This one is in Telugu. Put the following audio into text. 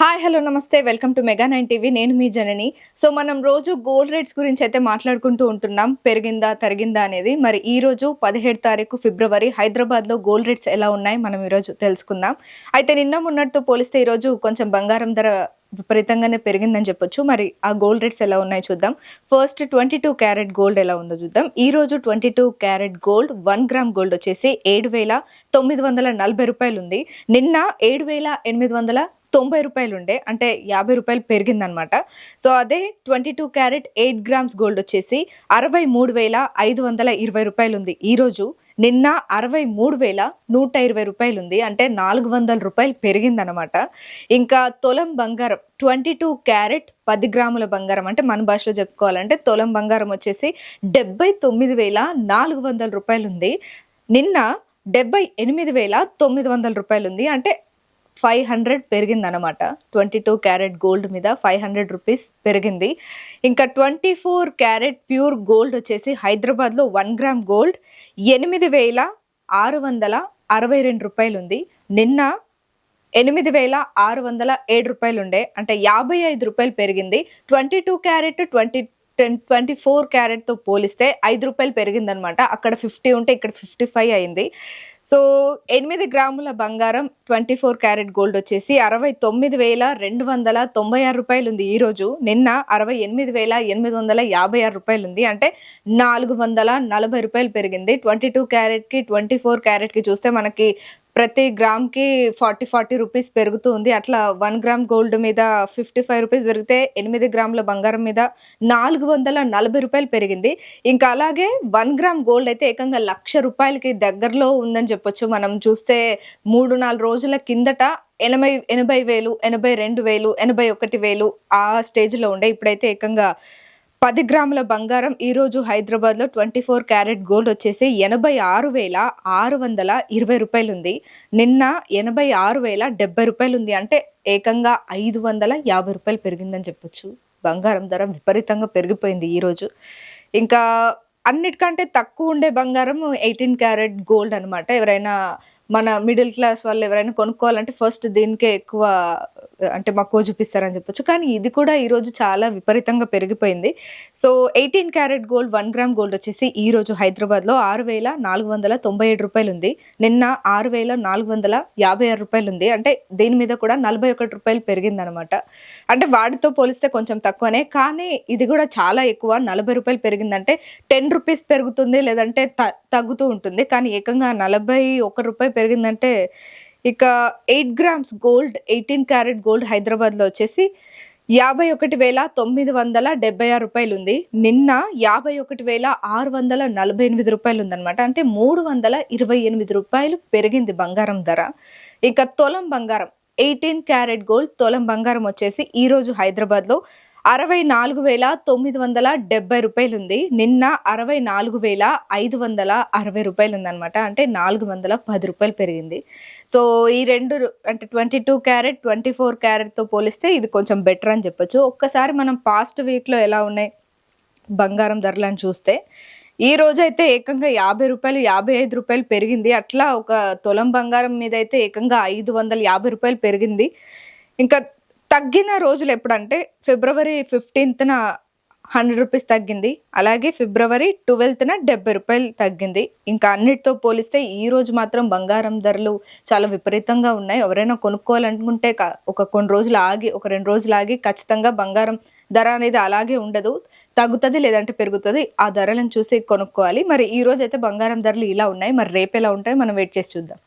హాయ్ హలో నమస్తే వెల్కమ్ టు మెగా 9 టీవీ. నేను మీ జనని. సో మనం రోజు గోల్డ్ రేట్స్ గురించి అయితే మాట్లాడుకుంటూ ఉంటున్నాం, పెరిగిందా తరిగిందా అనేది. మరి ఈ రోజు 17 తారీఖు ఫిబ్రవరి హైదరాబాద్లో గోల్డ్ రేట్స్ ఎలా ఉన్నాయి మనం ఈరోజు తెలుసుకుందాం. అయితే నిన్న మొన్నటితో పోలిస్తే ఈరోజు కొంచెం బంగారం ధర విపరీతంగానే పెరిగిందని చెప్పొచ్చు. మరి ఆ గోల్డ్ రేట్స్ ఎలా ఉన్నాయి చూద్దాం. ఫస్ట్ 22 క్యారెట్ గోల్డ్ ఎలా ఉందో చూద్దాం. ఈ రోజు 22 క్యారెట్ గోల్డ్ 1 గ్రామ్ గోల్డ్ వచ్చేసి 7,940 రూపాయలు ఉంది. నిన్న 7,890 రూపాయలు ఉండే, అంటే 50 రూపాయలు పెరిగిందనమాట. సో అదే 22 క్యారెట్ 8 గ్రామ్స్ గోల్డ్ వచ్చేసి 63,520 రూపాయలు ఉంది ఈ రోజు. నిన్న 63,120 రూపాయలు ఉంది, అంటే 400 రూపాయలు పెరిగిందనమాట. ఇంకా తులం బంగారం 22 క్యారెట్ 10 గ్రాముల బంగారం, అంటే మన భాషలో చెప్పుకోవాలంటే తులం బంగారం వచ్చేసి 79,400 రూపాయలు ఉంది. నిన్న 78,900 రూపాయలు ఉంది, అంటే 500 పెరిగిందనమాట. 22 క్యారెట్ గోల్డ్ మీద 500 రూపీస్ పెరిగింది. ఇంకా 24 క్యారెట్ ప్యూర్ గోల్డ్ వచ్చేసి హైదరాబాద్లో 1 గ్రామ్ గోల్డ్ 8,662 రూపాయలు ఉంది. నిన్న 8,607 రూపాయలు ఉండే, అంటే 55 రూపాయలు పెరిగింది. 22 క్యారెట్ 24 క్యారెట్తో పోలిస్తే 5 రూపాయలు పెరిగిందనమాట. అక్కడ 50 ఉంటే ఇక్కడ 55 అయింది. సో 8 గ్రాముల బంగారం 24 క్యారెట్ గోల్డ్ వచ్చేసి 69,296 రూపాయలు ఉంది ఈరోజు. నిన్న 68,856 రూపాయలు ఉంది, అంటే 440 రూపాయలు పెరిగింది. 22 క్యారెట్కి 24 క్యారెట్కి చూస్తే మనకి ప్రతి గ్రామ్కి 40 రూపీస్ పెరుగుతూ ఉంది. అట్లా 1 గ్రామ్ గోల్డ్ మీద 55 రూపీస్ పెరిగితే 8 గ్రాముల బంగారం మీద 440 రూపాయలు పెరిగింది. ఇంకా అలాగే 1 గ్రామ్ గోల్డ్ అయితే ఏకంగా 1,00,000 రూపాయలకి దగ్గరలో ఉందని చెప్పొచ్చు. మనం చూస్తే 3-4 రోజుల కిందట 80,000, 82,000, 81,000 ఆ స్టేజ్లో ఉండే. ఇప్పుడైతే ఏకంగా 10 గ్రాముల బంగారం ఈరోజు హైదరాబాద్లో 24 క్యారెట్ గోల్డ్ వచ్చేసి 86,620 రూపాయలు ఉంది. నిన్న 86,070 రూపాయలు ఉంది, అంటే ఏకంగా 550 రూపాయలు పెరిగిందని చెప్పొచ్చు. బంగారం ధర విపరీతంగా పెరిగిపోయింది ఈరోజు. ఇంకా అన్నిటికంటే తక్కువ ఉండే బంగారం 18 క్యారెట్ గోల్డ్ అనమాట. ఎవరైనా మన మిడిల్ క్లాస్ వాళ్ళు ఎవరైనా కొనుక్కోవాలంటే ఫస్ట్ దీనికే ఎక్కువ అంటే మక్కువ చూపిస్తారని చెప్పొచ్చు. కానీ ఇది కూడా ఈరోజు చాలా విపరీతంగా పెరిగిపోయింది. So 18 carat gold 1 gram gold వచ్చేసి ఈరోజు హైదరాబాద్లో 6,497 రూపాయలు ఉంది. నిన్న 6,456 రూపాయలు ఉంది, అంటే దీని మీద కూడా 41 రూపాయలు పెరిగిందనమాట. అంటే వాటితో పోలిస్తే కొంచెం తక్కువనే, కానీ ఇది కూడా చాలా ఎక్కువ. 40 రూపాయలు పెరిగిందంటే 10 రూపీస్ పెరుగుతుంది, లేదంటే తగ్గుతూ ఉంటుంది. కానీ ఏకంగా 41 రూపాయలు పెరిగిందంటే ఇక 8 గ్రామ్స్ గోల్డ్ 18 క్యారెట్ గోల్డ్ హైదరాబాద్లో వచ్చేసి 51,976 రూపాయలు ఉంది. నిన్న 51,648 రూపాయలు ఉందన్నమాట, అంటే 328 రూపాయలు పెరిగింది బంగారం ధర. ఇక తులం బంగారం 18 క్యారెట్ గోల్డ్ తులం బంగారం వచ్చేసి ఈరోజు హైదరాబాద్లో 64,970 రూపాయలు ఉంది. నిన్న 64,560 రూపాయలు ఉందన్నమాట, అంటే 410 రూపాయలు పెరిగింది. సో ఈ రెండు అంటే 22 క్యారెట్ 24 క్యారెట్తో పోలిస్తే ఇది కొంచెం బెటర్ అని చెప్పొచ్చు. ఒక్కసారి మనం పాస్ట్ వీక్లో ఎలా ఉన్నాయి బంగారం ధరలను చూస్తే ఈ రోజు అయితే ఏకంగా 50 రూపాయలు 55 రూపాయలు పెరిగింది. అట్లా ఒక తులం బంగారం మీద అయితే ఏకంగా 550 రూపాయలు పెరిగింది. ఇంకా తగ్గిన రోజులు ఎప్పుడంటే ఫిబ్రవరి 15న 100 రూపీస్ తగ్గింది, అలాగే ఫిబ్రవరి 12న 70 రూపాయలు తగ్గింది. ఇంకా అన్నిటితో పోలిస్తే ఈ రోజు మాత్రం బంగారం ధరలు చాలా విపరీతంగా ఉన్నాయి. ఎవరైనా కొనుక్కోవాలనుకుంటే కొన్ని రోజులు ఆగి, ఒక 2 రోజులు ఆగి ఖచ్చితంగా బంగారం ధర అనేది అలాగే ఉండదు, తగ్గుతుంది లేదంటే పెరుగుతుంది. ఆ ధరలను చూసి కొనుక్కోవాలి. మరి ఈ రోజు అయితే బంగారం ధరలు ఇలా ఉన్నాయి. మరి రేపు ఎలా ఉంటాయో మనం వెయిట్ చేసి చూద్దాం.